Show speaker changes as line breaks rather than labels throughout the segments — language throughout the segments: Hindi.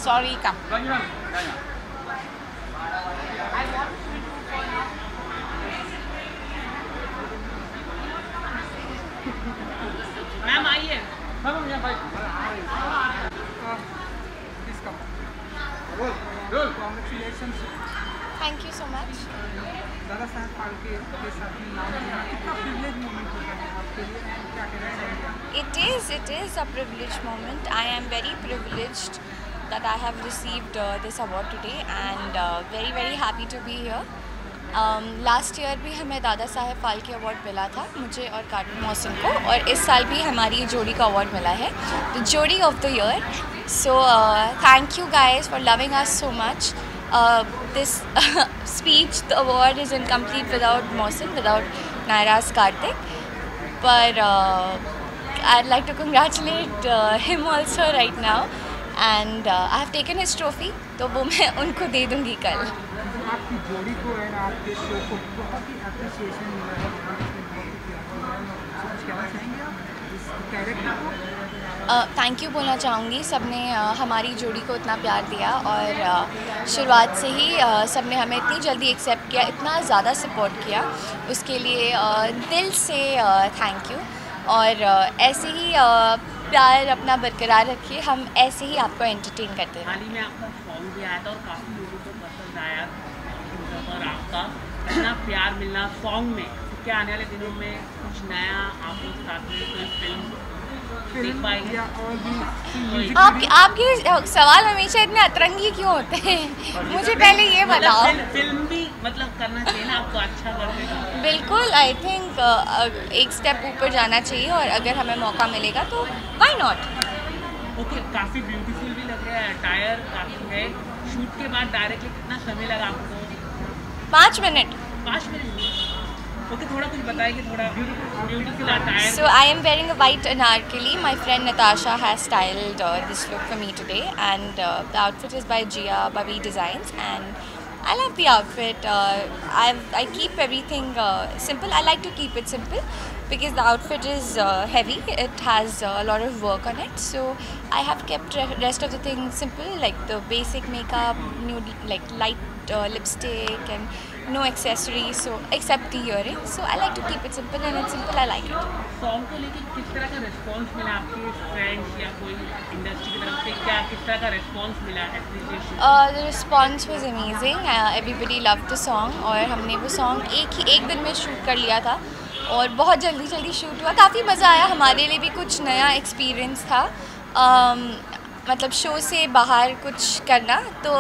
Sorry, come.
मैम आइए।
Thank you so much.
Dada Saheb Phalke के साथ में नाम लेना कितना प्रिविलेज मोमेंट होता है आपके लिए, क्या कहना चाहेंगे?
It is a privileged moment. I am very privileged that I have received this award today and very very happy to be here. Last year भी हमें दादा साहेब फाल्के अवार्ड मिला था मुझे और कार्टून मोहसिन को, और इस साल भी हमारी जोड़ी का अवार्ड मिला है, द जोड़ी of the year. So thank you guys for loving us so much. This speech, the award is incomplete without Mohsin, without Naira's Karthik. But I'd like to congratulate him also right now. And I have taken his trophy, तो वो मैं उनको दे दूँगी कल.
आपकी जोड़ी को है ना, आपके शो को बहुत ही अप्रिसिएशन मिला है, कुछ कहना चाहेंगे आप इस कैरेक्टर को?
थैंक यू बोलना चाहूँगी. सबने हमारी जोड़ी को इतना प्यार दिया और शुरुआत से ही सबने हमें इतनी जल्दी एक्सेप्ट किया, इतना ज़्यादा सपोर्ट किया, उसके लिए दिल से थैंक यू. और ऐसे ही प्यार अपना बरकरार रखिए, हम ऐसे ही आपको एंटरटेन करते हैं.
हाल ही में आपका सॉन्ग भी आया था और काफ़ी लोगों को पसंद आया, और आपका इतना प्यार मिलना सॉन्ग में, तो क्या आने वाले दिनों में कुछ नया आप लोग साथ में कोई फिल्म देख पाएंगे?
और भी
आपके सवाल हमेशा इतने अतरंगी क्यों होते हैं? मुझे पहले ये बताओ.
फिल्म भी मतलब करना चाहिए ना, आपको अच्छा लगेगा.
बिल्कुल, आई थिंक एक स्टेप ऊपर जाना चाहिए, और अगर हमें मौका मिलेगा तो व्हाई नॉट.
ओके, काफ़ी ब्यूटीफुल भी लग रहा है, अटायर काफ़ी है. शूट के बाद डायरेक्टली कितना समय लगा आपको?
5 मिनट.
5 मिनट. ओके, थोड़ा कुछ बताइए, थोड़ा beautiful attire.
So I am wearing a white anarkali. My friend Natasha has styled this look for me today, and the outfit is by Gia Bavi Designs, and I love the outfit. I keep everything simple. I like to keep it simple because the outfit is heavy. It has a lot of work on it, so I have kept rest of the things simple, like the basic makeup, nude, like light lipstick, and no accessories, so except the earrings. So I like to keep it simple, and it's simple. I like it.
Song को लेकर किस तरह का रिस्पांस मिला आपके फ्रेंड्स या कोई इंडस्ट्री की तरफ से, क्या किस तरह का रिस्पांस मिला appreciation?
The response was amazing. Everybody loved the song, और हमने वो सॉन्ग एक दिन में शूट कर लिया था, और बहुत जल्दी शूट हुआ. काफ़ी मज़ा आया, हमारे लिए भी कुछ नया एक्सपीरियंस था, मतलब शो से बाहर कुछ करना. तो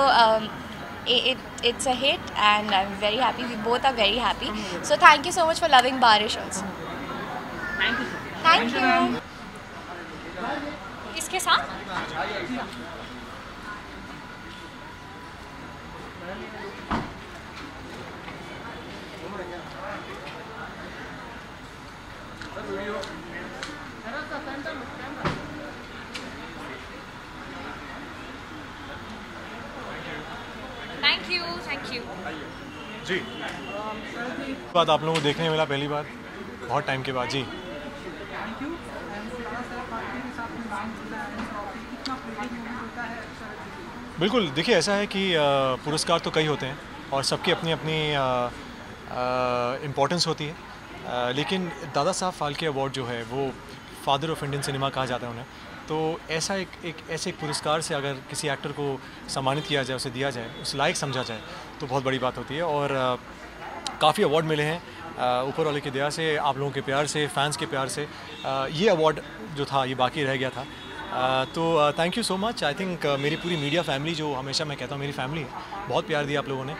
it's a hit, and I'm very happy. We both are very happy. So thank you so much for loving Barish also.
Thank you.
Thank you. किसके साथ? Thank you.
जी, बाद आप लोगों को देखने मिला पहली बार बहुत टाइम के बाद. जी,
थैंक यू. दादा साहब फाल्के के साथ में नाम जुड़ा है, कितना प्रिविलेज मोमेंट होता है सर?
बिल्कुल. देखिए, ऐसा है कि पुरस्कार तो कई होते हैं और सबकी अपनी अपनी इम्पोर्टेंस होती है, लेकिन दादा साहब फाल्के अवार्ड जो है वो फादर ऑफ इंडियन सिनेमा कहा जाता है उन्हें. तो ऐसा ऐसे एक पुरस्कार से अगर किसी एक्टर को सम्मानित किया जाए, उसे दिया जाए, उस लायक समझा जाए, तो बहुत बड़ी बात होती है. और काफ़ी अवार्ड मिले हैं ऊपर वाले की दया से, आप लोगों के प्यार से, फैंस के प्यार से. ये अवार्ड जो था ये बाकी रह गया था. तो thank you so much. I think मेरी पूरी मीडिया फैमिली, जो हमेशा मैं कहता हूँ मेरी फैमिली है, बहुत प्यार दिया आप लोगों ने,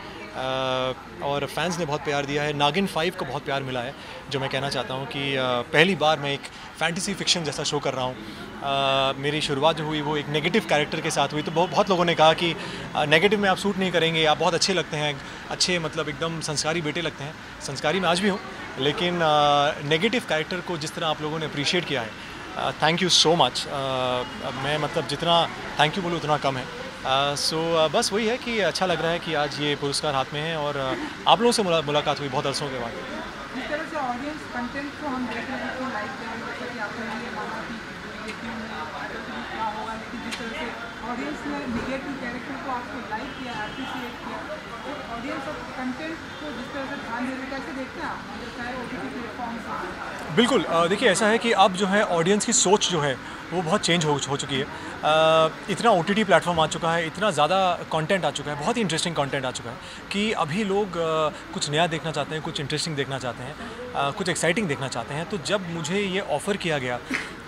और फैंस ने बहुत प्यार दिया है. नागिन 5 को बहुत प्यार मिला है, जो मैं कहना चाहता हूँ कि पहली बार मैं एक फैंटेसी फिक्शन जैसा शो कर रहा हूँ. मेरी शुरुआत जो हुई वो एक नेगेटिव कैरेक्टर के साथ हुई, तो बहुत लोगों ने कहा कि नेगेटिव में आप सूट नहीं करेंगे, आप बहुत अच्छे लगते हैं, अच्छे मतलब एकदम संस्कारी बेटे लगते हैं. संस्कारी मैं आज भी हूँ, लेकिन नेगेटिव कैरेक्टर को जिस तरह आप लोगों ने अप्रिशिएट किया है, थैंक यू सो मच. मैं मतलब जितना थैंक यू बोलूँ उतना कम है. बस वही है कि अच्छा लग रहा है कि आज ये पुरस्कार हाथ में है, और आप लोगों से मुलाकात हुई बहुत अरसों के बाद.
जिस तरह से ऑडियंस कंटेंट को हम देख रहे हैं, लाइक करें, जैसे कि आपने ये माना कि क्या होगा, लेकिन जिस तरह से ऑडियंस ने निगेटिव कैरेक्टर को आपको लाइक किया, अप्रिशिएट किया, तो ऑडियंस अब कंटेंट को जिस तरह से ध्यान दे रहे कैसे देखते हैं आप, मतलब चाहे OTT प्लेटफॉर्म?
बिल्कुल, देखिए ऐसा है कि अब जो है ऑडियंस की सोच जो है वो बहुत चेंज हो चुकी है। इतना OTT प्लेटफॉर्म आ चुका है, इतना ज़्यादा कंटेंट आ चुका है, बहुत ही इंटरेस्टिंग कंटेंट आ चुका है कि अभी लोग कुछ नया देखना चाहते हैं, कुछ इंटरेस्टिंग देखना चाहते हैं, कुछ एक्साइटिंग देखना चाहते हैं। तो जब मुझे ये ऑफ़र किया गया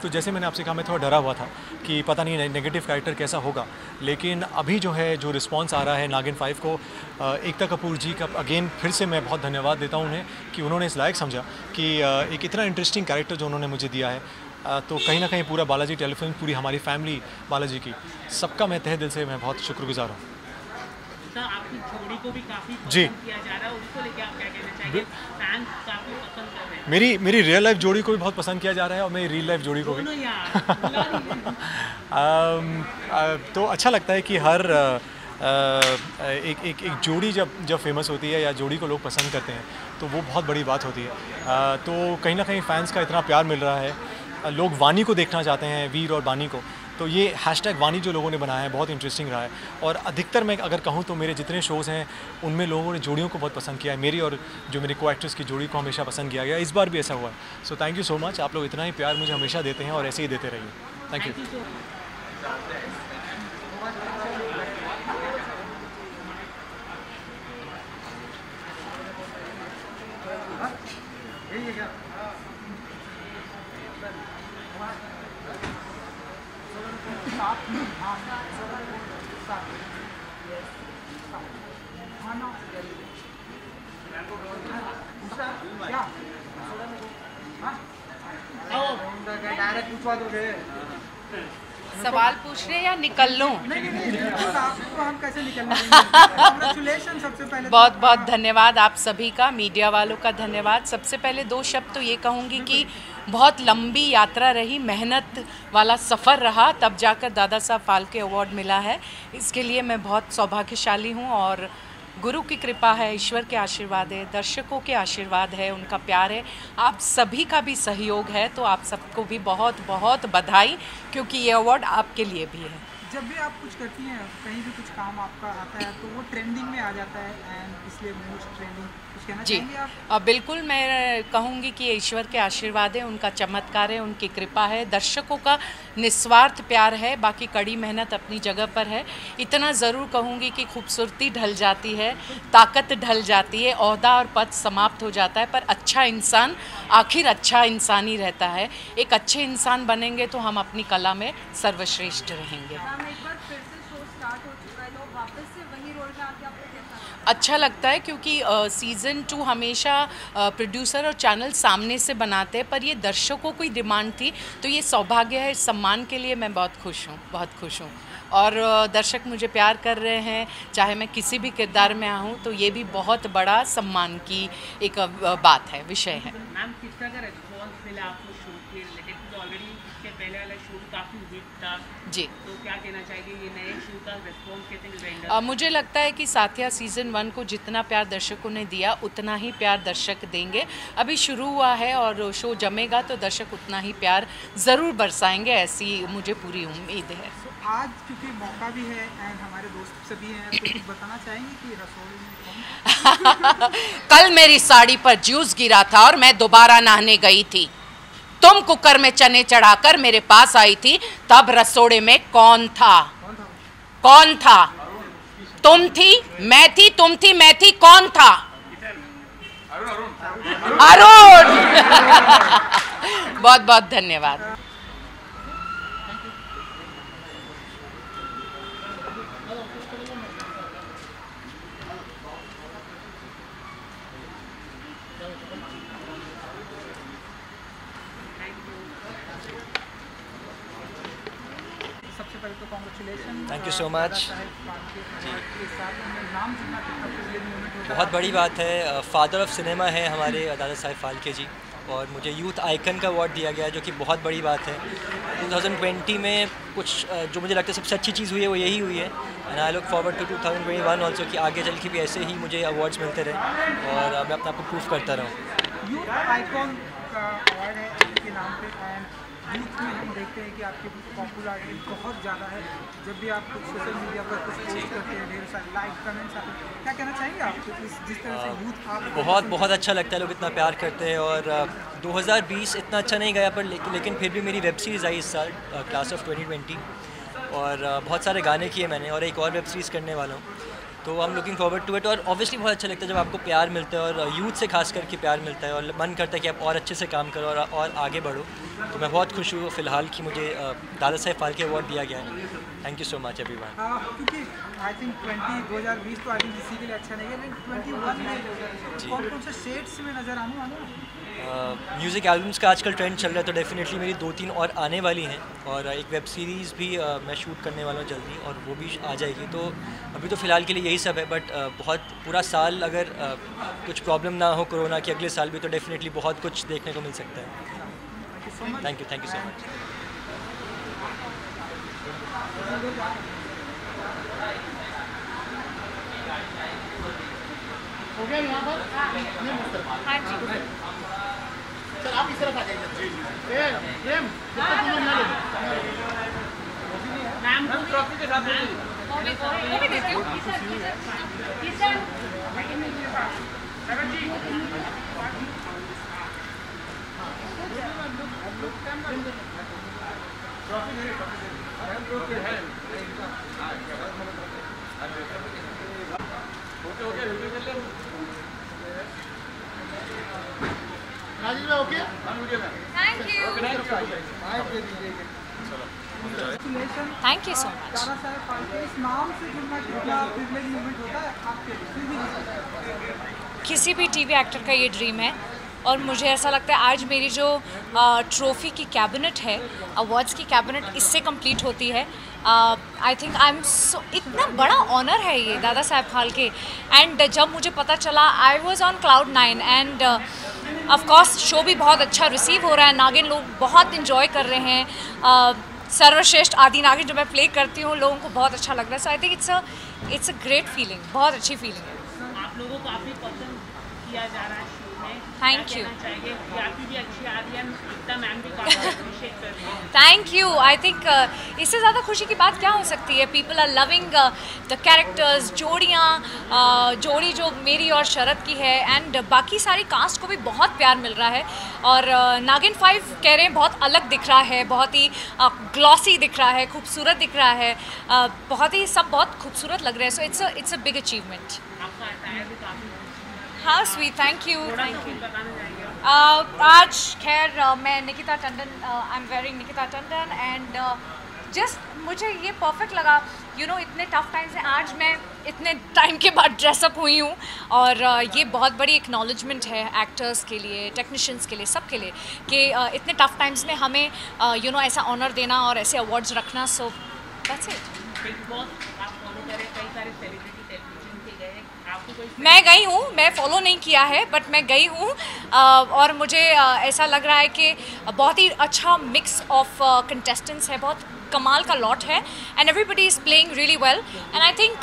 तो जैसे मैंने आपसे कहा, मैं थोड़ा डरा हुआ था कि पता नहीं नेगेटिव कैरेक्टर कैसा होगा, लेकिन अभी जो है जो रिस्पांस आ रहा है नागिन 5 को, एकता कपूर जी का अगेन फिर से मैं बहुत धन्यवाद देता हूँ उन्हें कि उन्होंने इस लायक समझा कि एक इतना इंटरेस्टिंग कैरेक्टर जो उन्होंने मुझे दिया है, तो कहीं ना कहीं पूरा बालाजी टेलीफिल्म, पूरी हमारी फैमिली बालाजी की, सबका मैं तहे दिल से मैं बहुत शुक्रगुजार हूँ।
आपकी जोड़ी को भी काफी
जी
पसंद किया जा रहा है, उसको लेके आप क्या कहना चाहेंगे? फैंस काफी पसंद कर रहे हैं।
मेरी रियल लाइफ जोड़ी को भी बहुत पसंद किया जा रहा है और मेरी रियल लाइफ जोड़ी को भी।
दोनों यार
तो अच्छा लगता है कि हर एक जोड़ी जब फेमस होती है या जोड़ी को लोग पसंद करते हैं तो वो बहुत बड़ी बात होती है। तो कहीं ना कहीं फैंस का इतना प्यार मिल रहा है, लोग वानी को देखना चाहते हैं, वीर और बानी को, तो ये हैशटैग वानी जो लोगों ने बनाया है बहुत इंटरेस्टिंग रहा है। और अधिकतर मैं अगर कहूँ तो मेरे जितने शोज़ हैं उनमें लोगों ने जोड़ियों को बहुत पसंद किया है, मेरी और जो मेरी को एक्ट्रेस की जोड़ी को हमेशा पसंद किया गया, इस बार भी ऐसा हुआ है। सो थैंक यू सो मच, आप लोग इतना ही प्यार मुझे हमेशा देते हैं और ऐसे ही देते रहिए। Thank you.
डायरेक्ट पूछवा दोगे?
सवाल पूछ रहे हैं या निकल लूं?
नहीं, आपको हम कैसे निकलने देंगे? कांग्रेचुलेशन सबसे पहले।
बहुत बहुत धन्यवाद आप सभी का, मीडिया वालों का धन्यवाद। सबसे पहले 2 शब्द तो ये कहूँगी कि बहुत लंबी यात्रा रही, मेहनत वाला सफ़र रहा, तब जाकर दादा साहब फाल्के अवार्ड मिला है। इसके लिए मैं बहुत सौभाग्यशाली हूँ और गुरु की कृपा है, ईश्वर के आशीर्वाद है, दर्शकों के आशीर्वाद है, उनका प्यार है, आप सभी का भी सहयोग है। तो आप सबको भी बहुत बहुत बधाई, क्योंकि ये अवार्ड आपके लिए भी है।
जब भी आप कुछ करती हैं, कहीं भी कुछ काम आपका आता है तो वो ट्रेंडिंग में आ जाता है, एंड इसलिए मोस्ट ट्रेंडिंग, कुछ कहना
जी
चाहेंगे आप?
बिल्कुल, मैं कहूँगी कि ईश्वर के आशीर्वाद है, उनका चमत्कार है, उनकी कृपा है, दर्शकों का निस्वार्थ प्यार है, बाकी कड़ी मेहनत अपनी जगह पर है। इतना ज़रूर कहूँगी कि खूबसूरती ढल जाती है, ताकत ढल जाती है, ओहदा और पद समाप्त हो जाता है, पर अच्छा इंसान आखिर अच्छा इंसान ही रहता है। एक अच्छे इंसान बनेंगे तो हम अपनी कला में सर्वश्रेष्ठ रहेंगे।
एक बार फिर से शो स्टार्ट हो चुका है, तो वापस से वही रोल में आके आपको कैसा?
अच्छा लगता है, क्योंकि सीज़न 2 हमेशा प्रोड्यूसर और चैनल सामने से बनाते हैं, पर ये दर्शकों की डिमांड थी, तो ये सौभाग्य है, इस सम्मान के लिए मैं बहुत खुश हूँ, बहुत खुश हूँ। और दर्शक मुझे प्यार कर रहे हैं, चाहे मैं किसी भी किरदार में आऊँ, तो ये भी बहुत बड़ा सम्मान की एक बात है, विषय है।
मैम, किस तरह का रिस्पॉन्स मिला आपको शूट के रिलेटेड? ऑलरेडी इसके पहले वाला शूट काफ़ी हिट था
जी,
तो क्या कहना चाहिए ये नए शो का रिस्पॉन्स कैसे मिल रहा है?
मुझे लगता है कि साथिया सीज़न 1 को जितना प्यार दर्शकों ने दिया उतना ही प्यार दर्शक देंगे। अभी शुरू हुआ है और शो जमेगा तो दर्शक उतना ही प्यार ज़रूर बरसाएंगे, ऐसी मुझे पूरी उम्मीद है।
आज क्योंकि मौका भी है एंड हमारे दोस्त सभी हैं, तो कुछ बताना चाहेंगे कि रसोई में कौन?
कल मेरी साड़ी पर जूस गिरा था और मैं दोबारा नहाने गई थी। तुम कुकर में चने चढ़ाकर मेरे पास आई थी, तब रसोड़े में कौन था? कौन था? तुम थी, मैं थी, तुम थी, मैं थी, कौन था? अरुण। बहुत बहुत धन्यवाद।
सबसे पहले तो congratulation.
Thank you so much.
नाम सुनना कितना प्रिविलेज मोमेंट होता है?
बहुत बड़ी बात है, फादर ऑफ सिनेमा है हमारे दादा साहब फाल्के जी, और मुझे यूथ आइकन का अवार्ड दिया गया, जो कि बहुत बड़ी बात है। 2020 में कुछ जो मुझे लगता है सबसे अच्छी चीज़ हुई है वो यही हुई है, and I look forward to 2021 also कि आगे चल के भी ऐसे ही मुझे अवार्ड्स मिलते रहे और मैं अपना आप को प्रूव करता रहूँ।
यूथ आइकॉन का अवार्ड है आपके नाम पे, एंड यूथ में हम देखते हैं कि आपकी पॉपुलैरिटी बहुत ज़्यादा है, जब भी आप कुछ सोशल मीडिया पर कुछ पोस्ट करते हैं ढेर सारे लाइक कमेंट्स आते हैं, क्या कहना चाहेंगे आप जिस तरह से यूथ आप
बहुत अच्छा लगता है, लोग इतना प्यार करते हैं। और 2020 इतना अच्छा नहीं गया पर लेकिन फिर भी मेरी वेब सीरीज़ आई इस साल, क्लास ऑफ 2020, और बहुत सारे गाने किए मैंने और एक और वेब सीरीज़ करने वाला हूँ, तो I am looking forward to it. और ऑब्वियसली बहुत अच्छा लगता है जब आपको प्यार मिलता है और यूथ से खास करके प्यार मिलता है और मन करता है कि आप और अच्छे से काम करो और आगे बढ़ो। तो मैं बहुत खुश हूँ फ़िलहाल कि मुझे दादा साहेब फाल्के अवार्ड दिया गया है। Thank you so much everyone.
क्योंकि आई थिंक 2020 तो आई थिंक किसी के लिए अच्छा नहीं है, लेकिन 21 में कौन से शेड्स में नज़र आने वाले
म्यूज़िक एल्बम्स का आजकल ट्रेंड चल रहा है, तो डेफिनेटली मेरी 2-3 और आने वाली हैं और एक वेब सीरीज़ भी मैं शूट करने वाला हूँ जल्दी और वो भी आ जाएगी। तो अभी तो फ़िलहाल के लिए यही सब है, बट बहुत पूरा साल अगर कुछ प्रॉब्लम ना हो कोरोना की, अगले साल भी तो डेफिनेटली बहुत कुछ देखने को मिल सकता है। Thank you so much.
हो गया यहाँ पर?
हाँ जी।
सर आप इस तरफ आ जाइए। प्रेम
मैम ट्रॉफी के साथ
वो भी देती हूँ।
राजीव भाई okay?
Thank you. Thank you so much.
दादा साहेब फाल्के इस नाम से जुड़ना कितना प्रिविलेज मोमेंट होता है आपके लिए?
किसी भी टीवी एक्टर का ये ड्रीम है और मुझे ऐसा लगता है आज मेरी जो ट्रॉफ़ी की कैबिनेट है, अवार्ड्स की कैबिनेट इससे कंप्लीट होती है। I think I am so, इतना बड़ा ऑनर है ये दादा साहेब फाल्के। एंड जब मुझे पता चला I was on cloud 9 and of course show भी बहुत अच्छा रिसीव हो रहा है, नागिन लोग बहुत इन्जॉय कर रहे हैं। सर्वश्रेष्ठ आदि नागिन जो मैं प्ले करती हूँ लोगों को बहुत अच्छा लग रहा है। So I think it's a great feeling, बहुत अच्छी फीलिंग है।
आप लोगों को काफ़ी पसंद किया जा रहा है शो में।
Thank you.
चाहिए कि आपकी भी अच्छी आ रही है, एकता मैम भी काफ़ी अप्रिशिएट कर रही है।
Thank you. आई थिंक इससे ज़्यादा खुशी की बात क्या हो सकती है। People are loving the characters, जोड़ी जो मेरी और शरद की है एंड बाकी सारी कास्ट को भी बहुत प्यार मिल रहा है। और नागिन 5 कह रहे हैं बहुत अलग दिख रहा है, बहुत ही ग्लॉसी दिख रहा है, खूबसूरत दिख रहा है, बहुत ही सब बहुत खूबसूरत लग रहे हैं। So it's a big achievement.
आपका अटायर भी काफ़ी
हाँ स्वीट, थैंक यू।
बताना चाहिए।
आज खैर मैं Nikita Tandon, I am wearing Nikita Tandon and just मुझे ये परफेक्ट लगा। यू नो इतने टफ टाइम से आज मैं इतने टाइम के बाद ड्रेसअप हुई हूँ और ये बहुत बड़ी एक्नॉलेजमेंट है एक्टर्स के लिए, टेक्नीशियंस के लिए, सब के लिए कि इतने टफ टाइम्स में हमें यू नो ऐसा ऑनर देना और ऐसे अवार्ड्स रखना। So that's it.
Big boss आप फॉलो करें, कई सारे सेलिब्रिटी टेलीविजन के गए, आपको कोई?
मैं गई हूँ, मैं फॉलो नहीं किया है बट मैं गई हूँ और मुझे ऐसा लग रहा है कि बहुत ही अच्छा मिक्स ऑफ कंटेस्टेंट्स है, बहुत कमाल का लॉट है and everybody is playing really well and I think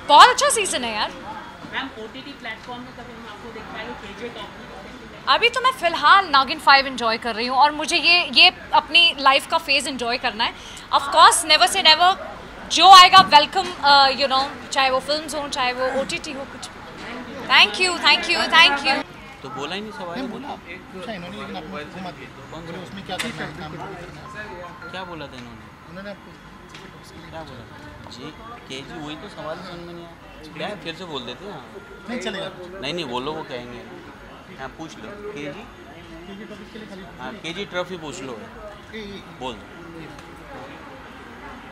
बहुत अच्छा सीज़न है यार।
मैम OTT प्लेटफॉर्म में कभी हम आपको देख पाएंगे KJ टॉप?
अभी तो मैं फ़िलहाल नागिन 5 इन्जॉय कर रही हूँ और मुझे ये अपनी लाइफ का फेज़ इन्जॉय करना है। Of course never say never, जो आएगा वेलकम, यू नो, चाहे वो फिल्म्स हो चाहे वो OTT हो, कुछ। Thank you thank you thank you.
तो बोला ही नहीं सवाल।
बोला पूछा इन्होंने, लेकिन आपने घुमा दिया। बोले उसमें क्या करना है, काम करना है।
क्या बोला था इन्होंने?
उन्होंने आपको
क्या बोला? जी KG, वही तो सवाल समझ में नहीं आया। क्या है, फिर से बोल देते हैं।
नहीं चलेगा।
नहीं बोलो, वो कहेंगे। हाँ पूछ लो KG। हाँ KG ट्रॉफी पूछ लो, बोल दो।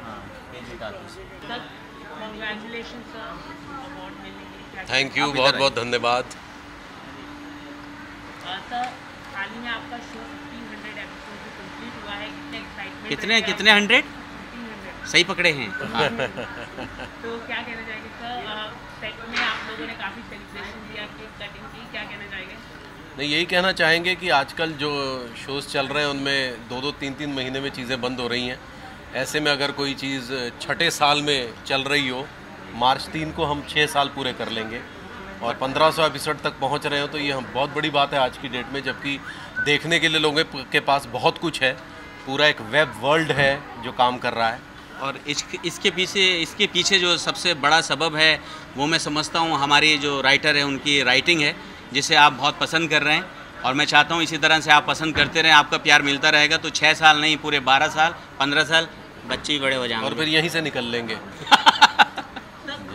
हाँ KG ट्रॉफी। कंग्रेचुलेशंस अवार्ड मिलने के लिए।
थैंक यू, बहुत बहुत धन्यवाद।
सर हाल ही में आपका शो 1500 एपिसोड भी कंप्लीट हुआ है, कितने एक्साइटमेंट? कितने 100? 1500 सही पकड़े हैं। तो क्या कहना चाहेंगे सर, सेट में आप लोगों ने काफ़ी सेलिब्रेशन किया, केक कटिंग की, क्या कहना चाहेंगे?
नहीं, यही कहना चाहेंगे कि आजकल जो शोज़ चल रहे हैं उनमें 2-2, 3-3 महीने में चीज़ें बंद हो रही हैं। ऐसे में अगर कोई चीज़ छठे साल में चल रही हो, मार्च 3 को हम 6 साल पूरे कर लेंगे, और 1500 एपिसोड तक पहुंच रहे हो तो ये हम बहुत बड़ी बात है आज की डेट में, जबकि देखने के लिए लोगों के पास बहुत कुछ है, पूरा एक वेब वर्ल्ड है जो काम कर रहा है।
और इसके पीछे जो सबसे बड़ा सबब है वो मैं समझता हूँ हमारी जो राइटर है उनकी राइटिंग है, जिसे आप बहुत पसंद कर रहे हैं, और मैं चाहता हूँ इसी तरह से आप पसंद करते रहें, आपका प्यार मिलता रहेगा तो 6 साल नहीं पूरे 12 साल 15 साल बच्चे भी बड़े हो जाएंगे
और फिर यहीं से निकल लेंगे।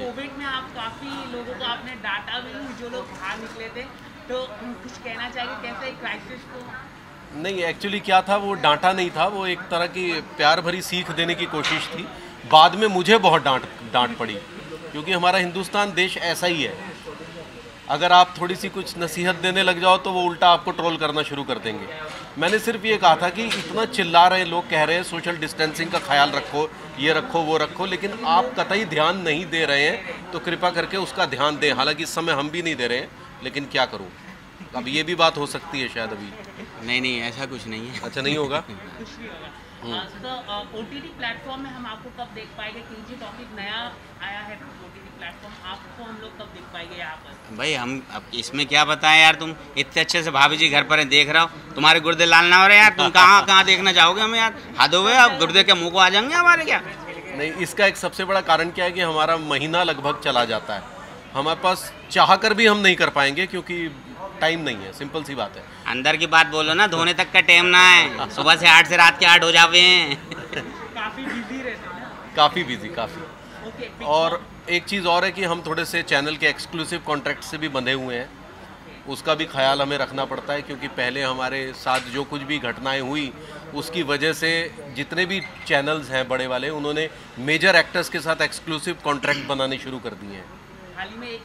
कोविड में आप काफ़ी लोगों को आपने डांटा भी, जो लोग बाहर निकले थे, तो कुछ कहना चाहिए कैसे एक क्राइसिस को?
नहीं, एक्चुअली क्या था, वो डांटा नहीं था, वो एक तरह की प्यार भरी सीख देने की कोशिश थी। बाद में मुझे बहुत डांट पड़ी, क्योंकि हमारा हिंदुस्तान देश ऐसा ही है, अगर आप थोड़ी सी कुछ नसीहत देने लग जाओ तो वो उल्टा आपको ट्रोल करना शुरू कर देंगे। मैंने सिर्फ ये कहा था कि इतना चिल्ला रहे लोग, कह रहे हैं सोशल डिस्टेंसिंग का ख्याल रखो, ये रखो वो रखो, लेकिन आप कतई ध्यान नहीं दे रहे हैं, तो कृपा करके उसका ध्यान दें। हालांकि इस समय हम भी नहीं दे रहे हैं, लेकिन क्या करूं, अब ये भी बात हो सकती है शायद अभी।
नहीं ऐसा कुछ नहीं है।
अच्छा, नहीं होगा।
कुछ भी होगा। OTT प्लेटफॉर्म में हम आपको कब देख पाएंगे? KG टॉपिक नया आया है OTT प्लेटफॉर्म, आपको हम लोग कब देख पाएंगे यहाँ पर?
भाई हम अब इसमें क्या बताएं यार, तुम इतने अच्छे से भाभी जी घर पर देख रहा हो, तुम्हारे गुर्दे लाल ना हो रहे यार, तुम कहाँ देखना चाहोगे हमें यार, हद हो गए, अब गुर्दे के मुँह को आ जाएंगे हमारे क्या?
नहीं, इसका एक सबसे बड़ा कारण क्या है कि हमारा महीना लगभग चला जाता है, हमारे पास चाह कर भी हम नहीं कर पाएंगे क्योंकि टाइम नहीं है, सिंपल सी बात है।
अंदर की बात बोलो ना, धोने तक का टाइम ना है, सुबह से 8 से रात के 8 हो जावे हैं।
काफ़ी बिजी रहते हैं ना?
काफ़ी बिजी, काफ़ी। और एक चीज़ और है कि हम थोड़े से चैनल के एक्सक्लूसिव कॉन्ट्रैक्ट से भी बंधे हुए हैं, उसका भी ख्याल हमें रखना पड़ता है, क्योंकि पहले हमारे साथ जो कुछ भी घटनाएं हुई उसकी वजह से जितने भी चैनल्स हैं बड़े वाले, उन्होंने मेजर एक्टर्स के साथ एक्सक्लूसिव कॉन्ट्रैक्ट बनाने शुरू कर दिए हैं।
हाल ही में एक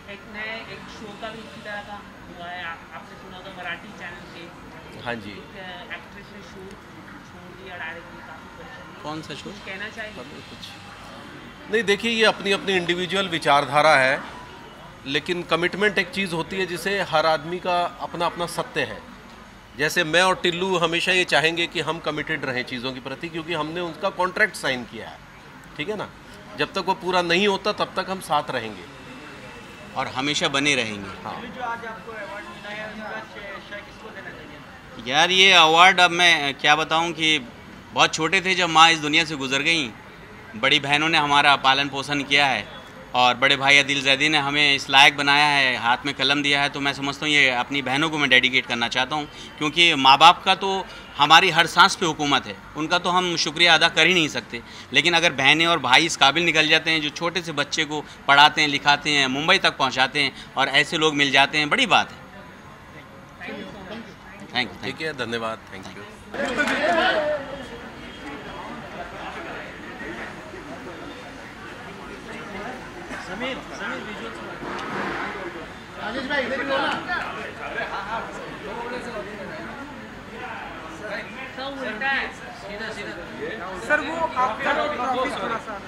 शो का भी इसी तरह का हुआ है, आपने सुना होगा मराठी चैनल पे।
हाँ जी।
एक्ट्रेस ने शो छोड़ दिया डायरेक्टली, काफ़ी परेशानी।
कौन सा शो?
कहना चाहिए
कुछ नहीं, देखिए ये अपनी अपनी इंडिविजुअल विचारधारा है, लेकिन कमिटमेंट एक चीज़ होती है जिसे हर आदमी का अपना अपना सत्य है। जैसे मैं और टिल्लू हमेशा ये चाहेंगे कि हम कमिटेड रहें चीज़ों के प्रति, क्योंकि हमने उनका कॉन्ट्रैक्ट साइन किया है, ठीक है ना। जब तक वो पूरा नहीं होता तब तक हम साथ रहेंगे
और हमेशा बने रहेंगे।
हाँ
यार, ये अवार्ड अब मैं क्या बताऊं कि बहुत छोटे थे जब माँ इस दुनिया से गुजर गई, बड़ी बहनों ने हमारा पालन पोषण किया है और बड़े भाई आदिल जैदी ने हमें इस लायक बनाया है, हाथ में कलम दिया है, तो मैं समझता हूँ ये अपनी बहनों को मैं डेडिकेट करना चाहता हूँ, क्योंकि माँ बाप का तो हमारी हर सांस पे हुकूमत है, उनका तो हम शुक्रिया अदा कर ही नहीं सकते, लेकिन अगर बहनें और भाई इस काबिल निकल जाते हैं जो छोटे से बच्चे को पढ़ाते हैं, लिखाते हैं, मुंबई तक पहुँचाते हैं, और ऐसे लोग मिल जाते हैं, बड़ी बात है। Thank you.
ठीक है, धन्यवाद, थैंक यू।
राजेश भाई इधर ही हो ना।
सब उल्टा है।
सर वो आपका टॉपिक थोड़ा सा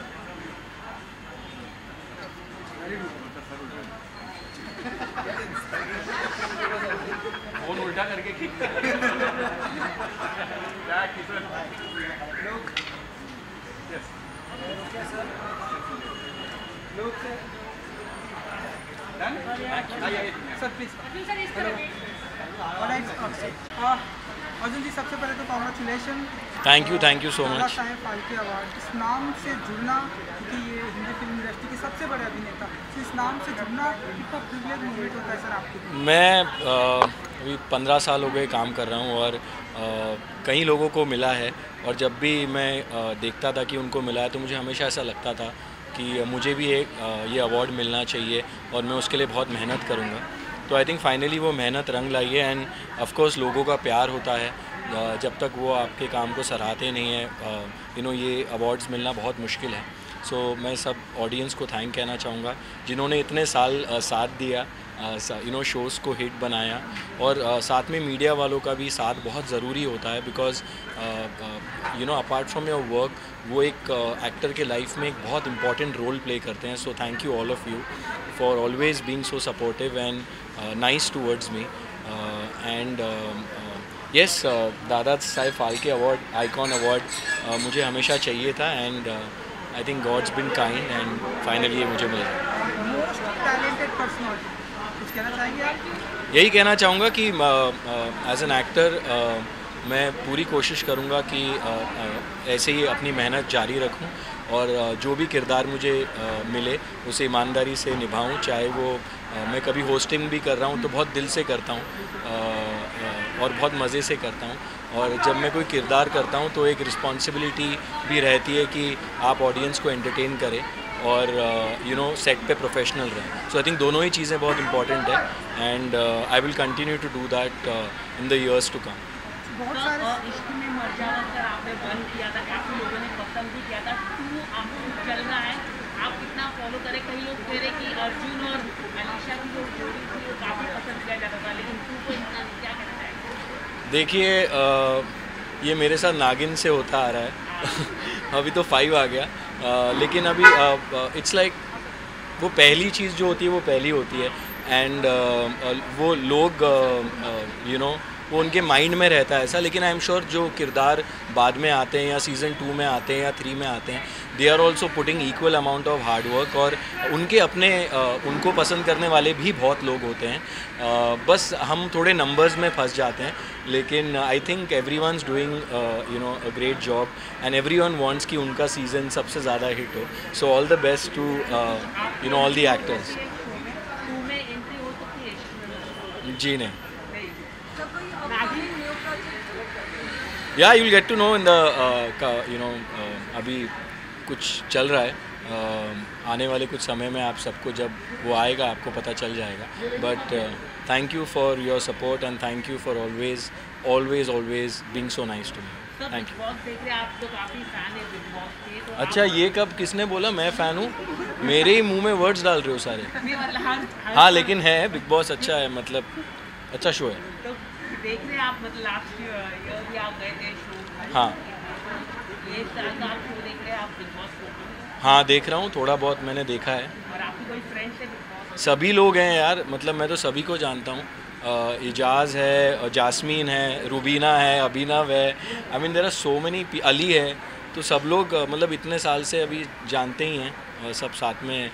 फोन उल्टा करके
सर प्लीज। अर्जुन जी, सबसे पहले तो कॉन्ग्रेचुलेशन,
थैंक यू सो
दादा
मच।
साहेब फाल्के अवार्ड। इस नाम से जुड़ना, क्योंकि ये हिंदी फिल्म इंडस्ट्री के सबसे बड़े अभिनेता, तो इस नाम से जुड़ना कितना प्रिविलेज मोमेंट होता है सर आपके लिए?
मैं अभी 15 साल हो गए काम कर रहा हूँ और कई लोगों को मिला है, और जब भी मैं देखता था कि उनको मिला है तो मुझे हमेशा ऐसा लगता था कि मुझे भी ये अवार्ड मिलना चाहिए और मैं उसके लिए बहुत मेहनत करूँगा। तो आई थिंक फाइनली वो मेहनत रंग लाई है, एंड ऑफ कोर्स लोगों का प्यार होता है, जब तक वो आपके काम को सराहते नहीं हैं ये अवार्ड्स मिलना बहुत मुश्किल है। सो मैं सब ऑडियंस को थैंक कहना चाहूँगा जिन्होंने इतने साल साथ दिया, शोज़ को हिट बनाया, और साथ में मीडिया वालों का भी साथ बहुत ज़रूरी होता है, because apart from your work वो एक एक्टर के लाइफ में एक बहुत इंपॉर्टेंट रोल प्ले करते हैं। So thank you all of you for always being so supportive and nice towards me, and yes, Dada Saheb Phalke award, icon award मुझे हमेशा चाहिए था, and I think god's been kind and finally ये मुझे मिला।
मोस्ट टैलेंटेड पर्सनालिटी कुछ कहना चाहेंगे आप?
यही कहना चाहूँगा कि एज एन एक्टर मैं पूरी कोशिश करूँगा कि ऐसे ही अपनी मेहनत जारी रखूँ और जो भी किरदार मुझे मिले उसे ईमानदारी से निभाऊँ, चाहे वो मैं कभी होस्टिंग भी कर रहा हूँ तो बहुत दिल से करता हूँ और बहुत मज़े से करता हूँ, और जब मैं कोई किरदार करता हूँ तो एक रिस्पॉन्सिबिलिटी भी रहती है कि आप ऑडियंस को एंटरटेन करें और सेट पे प्रोफेशनल रहें। सो आई थिंक दोनों ही चीज़ें बहुत इंपॉर्टेंट है and I will continue to do that in the years to come.
बहुत सारे
इश्क में मर जाओ कर आपने बंद किया था, काफ़ी लोगों ने पसंद भी किया था, टू आपको चल रहा है, आप कितना फॉलो करें? कई लोग कह रहे कि अर्जुन और अलीशा की जो जोड़ी थी वो काफ़ी पसंद किया जाता था, लेकिन टू को इतना क्या कहना है?
देखिए ये मेरे साथ नागिन से होता आ रहा है अभी तो 5 आ गया, लेकिन अभी इट्स लाइक वो पहली चीज़ जो होती है वो पहली होती है एंड वो लोग वो उनके माइंड में रहता है ऐसा, लेकिन आई एम श्योर जो किरदार बाद में आते हैं या सीज़न 2 में आते हैं या 3 में आते हैं, they are also putting equal amount of hard work, और उनके अपने उनको पसंद करने वाले भी बहुत लोग होते हैं, बस हम थोड़े नंबर्स में फंस जाते हैं, लेकिन I think everyone is doing a great job and everyone wants कि उनका सीज़न सबसे ज़्यादा हिट हो। So all the best to all the actors. जी नहीं, yeah you will get to know in the अभी कुछ चल रहा है, आने वाले कुछ समय में आप सबको जब वो आएगा आपको पता चल जाएगा, but thank you for your support and thank you for always always always being so nice to me. Thank you. अच्छा, ये कब किसने बोला मैं फ़ैन हूँ? मेरे ही मुंह में वर्ड्स डाल रहे हो सारे। हाँ, लेकिन है बिग बॉस अच्छा है, मतलब अच्छा शो है।
तो देख रहे आप, मतलब लास्ट ईयर भी आप गए थे शो?
हाँ,
ये तरह का आप शो देख रहे हैं आप बिग बॉस को?
हाँ देख रहा हूँ, थोड़ा बहुत मैंने देखा है।
और आपकी कोई फ्रेंड से बिग बॉस?
सभी लोग हैं यार, मतलब मैं तो सभी को जानता हूँ। इजाज़ है, जास्मीन है, रुबीना है, अभिनव है, I mean there are so many, Ali है, तो सब लोग मतलब इतने साल से अभी जानते ही हैं, सब साथ में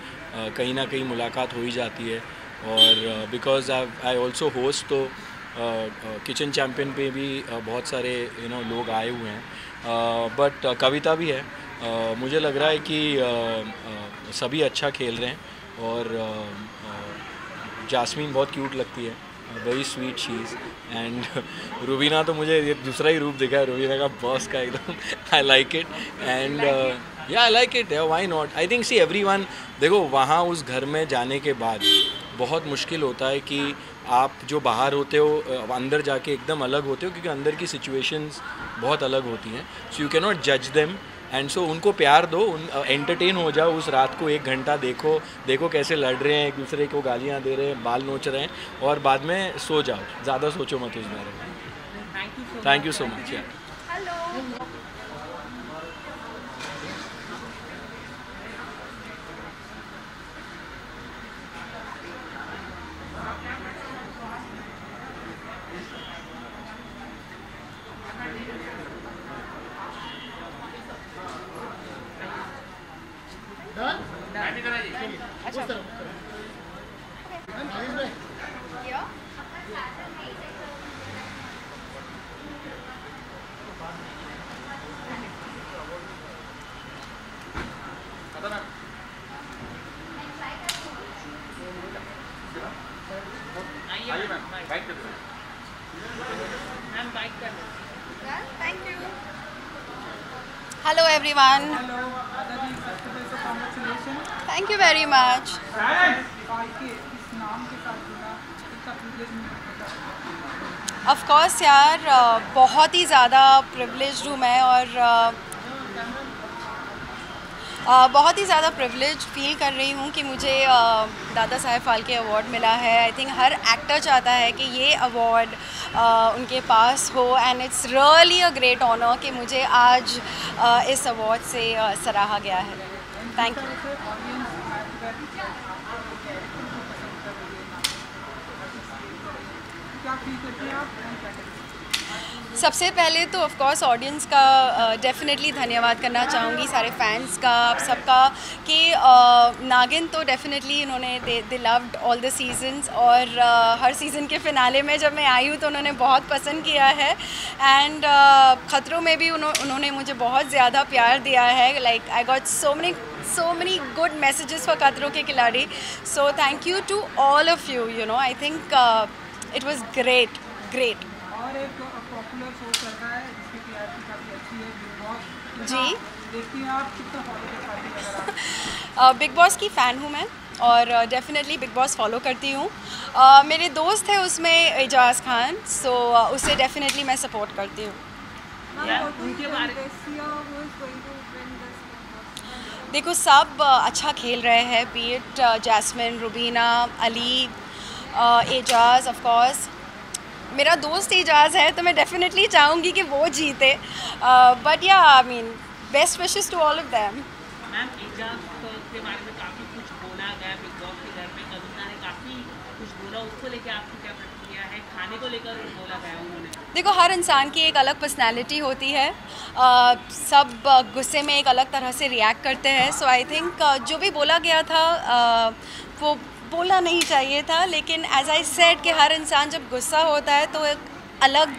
कहीं ना कहीं मुलाकात हो ही जाती है। और बिकॉज आई ऑल्सो होस्ट, तो किचन चैम्पियन पे भी बहुत सारे लोग आए हुए हैं, बट कविता भी है। मुझे लग रहा है कि सभी अच्छा खेल रहे हैं और जास्मीन बहुत क्यूट लगती है, very sweet she's, and Rubina तो मुझे ये दूसरा ही रूप दिखा है रुबीना का, बॉस का एकदम। आई लाइक इट एंड या I like it, why not. I think see everyone, देखो वहाँ उस घर में जाने के बाद बहुत मुश्किल होता है कि आप जो बाहर होते हो अंदर जाके एकदम अलग होते हो, क्योंकि अंदर की सिचुएशंस बहुत अलग होती हैं, सो यू कैन नॉट जज देम एंड सो उनको प्यार दो, एंटरटेन हो जाओ उस रात को, 1 घंटा देखो कैसे लड़ रहे हैं, एक दूसरे को गालियाँ दे रहे हैं, बाल नोच रहे हैं, और बाद में सो जाओ, ज़्यादा सोचो मत उस बारे में। थैंक यू सो मच यार।
Hello everyone.
हेलो दादाजी, सबसे पहले तो congratulation.
Thank you very much.
Phalke इस नाम के साथ जुड़ा कितना प्रिविलेज मिला?
ऑफ कोर्स यार, बहुत ही ज़्यादा प्रिविलेज्ड हूँ मैं, और बहुत ही ज़्यादा प्रिविलेज फील कर रही हूँ कि मुझे दादा साहेब फाल्के अवार्ड मिला है। आई थिंक हर एक्टर चाहता है कि ये अवार्ड उनके पास हो, and it's really a great honour कि मुझे आज इस अवार्ड से सराहा गया है। Thank you.
क्या फील करती हैं आप?
सबसे पहले तो ऑफ कोर्स ऑडियंस का डेफिनेटली धन्यवाद करना चाहूँगी, सारे फैंस का, आप सबका, कि नागिन तो डेफिनेटली इन्होंने they loved all the seasons, और हर सीज़न के फिनाले में जब मैं आई हूँ तो उन्होंने बहुत पसंद किया है। एंड खतरों में भी उन्होंने मुझे बहुत ज़्यादा प्यार दिया है। Like I got so many good messages for खतरों के खिलाड़ी, so thank you to all of you, you know, I think it was great.
और एक पॉपुलर शो चल रहा है जिसकी टीआरपी काफ़ी अच्छी है, बिग बॉस।
जी,
देखती हैं आप, कितना फॉलो कर पाती हैं अगर आप?
बिग बॉस की फ़ैन हूँ मैं, और डेफिनेटली बिग बॉस फॉलो करती हूँ। मेरे दोस्त है उसमें एजाज़ खान, सो उसे डेफिनेटली मैं सपोर्ट करती हूँ।
उनके बारे में
देखो, सब अच्छा खेल रहे हैं, be it Jasmin, Rubina, Ali, Aijaz, of course मेरा दोस्त एजाज़ है तो मैं डेफिनेटली चाहूँगी कि वो जीते, but yeah I mean best wishes to all of them.
Ma'am, Ejaz के बारे में काफ़ी कुछ बोला गया, बिग बॉस के घर में कविता ने काफ़ी कुछ बोला, उसको लेकर आपकी क्या प्रतिक्रिया है? खाने को लेकर बोला गया उन्होंने।
देखो, हर इंसान की एक अलग पर्सनैलिटी होती है, सब गुस्से में एक अलग तरह से रिएक्ट करते हैं, सो आई थिंक जो भी बोला गया था वो बोलना नहीं चाहिए था, लेकिन एज आई सेड कि हर इंसान जब गुस्सा होता है तो एक अलग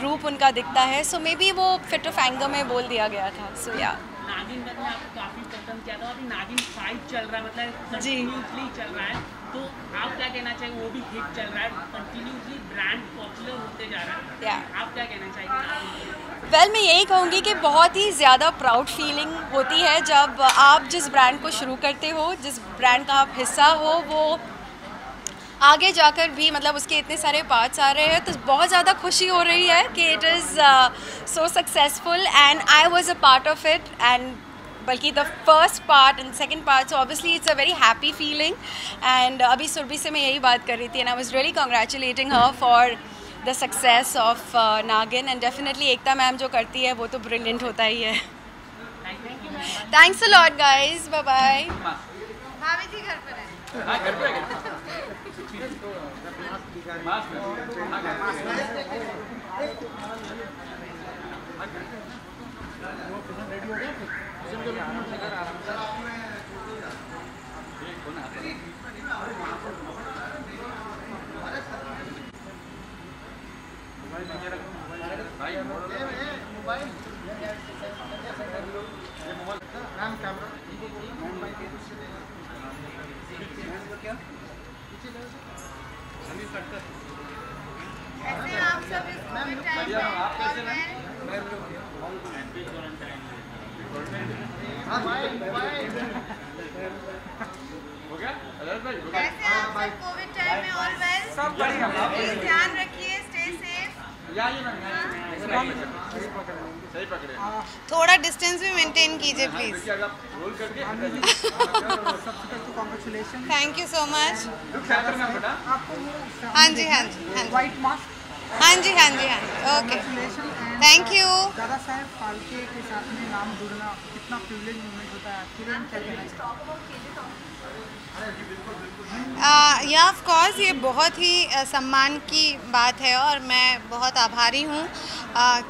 रूप उनका दिखता है, सो मे बी वो फिट ऑफ एंगर में बोल दिया गया था। सो या
नागिन मैंने आपको काफ़ी पसंद किया था, अभी नागिन 5 चल रहा है, मतलब कंटिन्यूसली चल रहा है, तो आप क्या कहना चाहिए? वो भी हिट चल रहा है, कंटिन्यूसली ब्रांड पॉपुलर होते जा रहा है, आप क्या कहना चाहिए?
वेल, मैं यही कहूँगी कि बहुत ही ज़्यादा प्राउड फीलिंग होती है जब आप जिस ब्रांड को शुरू करते हो, जिस ब्रांड का आप हिस्सा हो, वो आगे जाकर भी मतलब उसके इतने सारे पार्ट्स आ रहे हैं, तो बहुत ज़्यादा खुशी हो रही है कि it is so successful and I was a part of it, and बल्कि the first part and second part, so obviously it's a very happy feeling. And अभी सुरभि से मैं यही बात कर रही थी, and I was really congratulating her for the success of Naagin, and definitely Ekta ma'am जो करती है वो तो ब्रिलियंट होता ही है। Thanks a lot guys, bye bye.
भाभी जी घर पर हैं?
हाँ, घर पे
ऐसे आप सब इस कोविड टाइम में कैसे आप सब कोविड टाइम में ऑल वेल?
सब बढ़िया,
प्लीज ध्यान रखिए, स्टे सेफ। थोड़ा डिस्टेंस भी मेंटेन कीजिए please. Thank you so much. हाँ जी, हाँ जी,
व्हाइट मास्क।
हाँ जी, हाँ जी, हाँ जी, ओके, थैंक यू।
दादा साहेब फाल्के के साथ में नाम जुड़ना कितना प्रिविलेज मोमेंट होता है आपके लिए, क्या कहना चाहिए?
या ऑफ कोर्स ये बहुत ही सम्मान की बात है, और मैं बहुत आभारी हूँ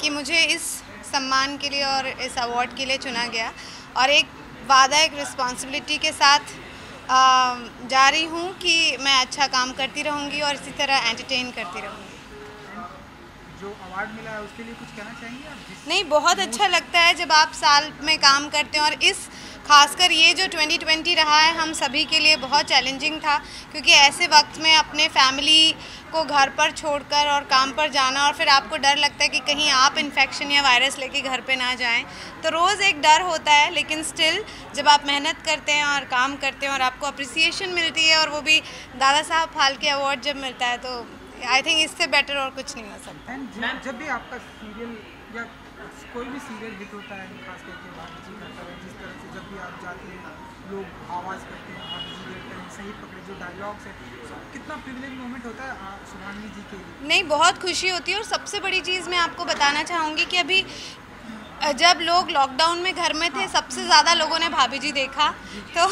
कि मुझे इस सम्मान के लिए और इस अवार्ड के लिए चुना गया, और एक वादा, एक रिस्पॉन्सिबिलिटी के साथ जा रही हूँ कि मैं अच्छा काम करती रहूँगी और इसी तरह एंटरटेन करती रहूँगी।
जो अवार्ड मिला है उसके लिए कुछ कहना चाहेंगे आप?
नहीं, बहुत अच्छा लगता है जब आप साल में काम करते हैं, और इस खासकर ये जो 2020 रहा है हम सभी के लिए बहुत चैलेंजिंग था, क्योंकि ऐसे वक्त में अपने फैमिली को घर पर छोड़कर और काम पर जाना, और फिर आपको डर लगता है कि कहीं आप इन्फेक्शन या वायरस लेके घर पे ना जाएं, तो रोज़ एक डर होता है, लेकिन स्टिल जब आप मेहनत करते हैं और काम करते हैं और आपको अप्रिसिएशन मिलती है, और वो भी दादा साहब फाल्के अवार्ड जब मिलता है, तो आई थिंक इससे बेटर और कुछ नहीं हो सकता।
जब भी आपका सीरियल या कोई भी सीरियल हिट होता है, खास करके भाभी जी करता है, जिस तरह से जब भी आप जाते हैं लोग आवाज़ करते हैं, भाभी जी देखते हैं, सही पकड़े, जो डायलॉग्स है, कितना प्रिविलेज मोमेंट होता है सुभानी जी के लिए?
नहीं, बहुत खुशी होती है, और सबसे बड़ी चीज़ मैं आपको बताना चाहूँगी कि अभी जब लोग लॉकडाउन में घर में थे सबसे ज़्यादा लोगों ने भाभी जी देखा, तो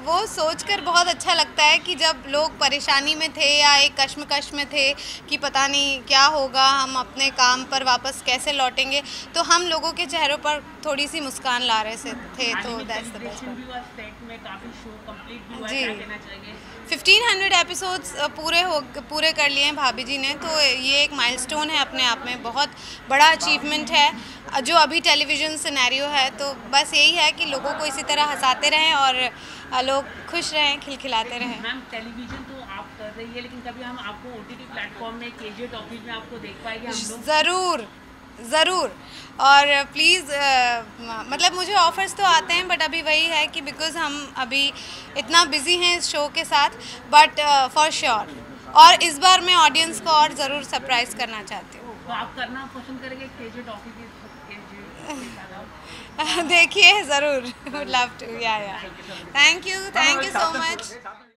वो सोचकर बहुत अच्छा लगता है कि जब लोग परेशानी में थे या एक कश्मकश में थे कि पता नहीं क्या होगा, हम अपने काम पर वापस कैसे लौटेंगे, तो हम लोगों के चेहरों पर थोड़ी सी मुस्कान ला रहे थे। तो दैट्स द बेस्ट। जी 1500 एपिसोड्स पूरे कर लिए हैं भाभी जी ने, तो ये एक माइलस्टोन है अपने आप में, बहुत बड़ा अचीवमेंट है जो अभी टेलीविज़न सिनेरियो है। तो बस यही है कि लोगों को इसी तरह हंसाते रहें और लोग खुश रहें, खिलखिलाते रहें।
मैम टेलीविज़न तो आप कर रही है, लेकिन कभी हम आपको OTT प्लेटफॉर्म में KG टॉकीज में आपको देख पाएंगे हम लोग?
ज़रूर। और प्लीज़ मतलब मुझे ऑफ़र्स तो आते हैं, बट अभी वही है कि बिकॉज़ हम अभी इतना बिज़ी हैं इस शो के साथ, बट फॉर श्योर। और इस बार मैं ऑडियंस को और ज़रूर सरप्राइज़ करना चाहती हूँ।
तो आप करना पसंद करेंगे KG टॉकीज?
देखिए ज़रूर, वुड लव टू। या थैंक यू सो मच।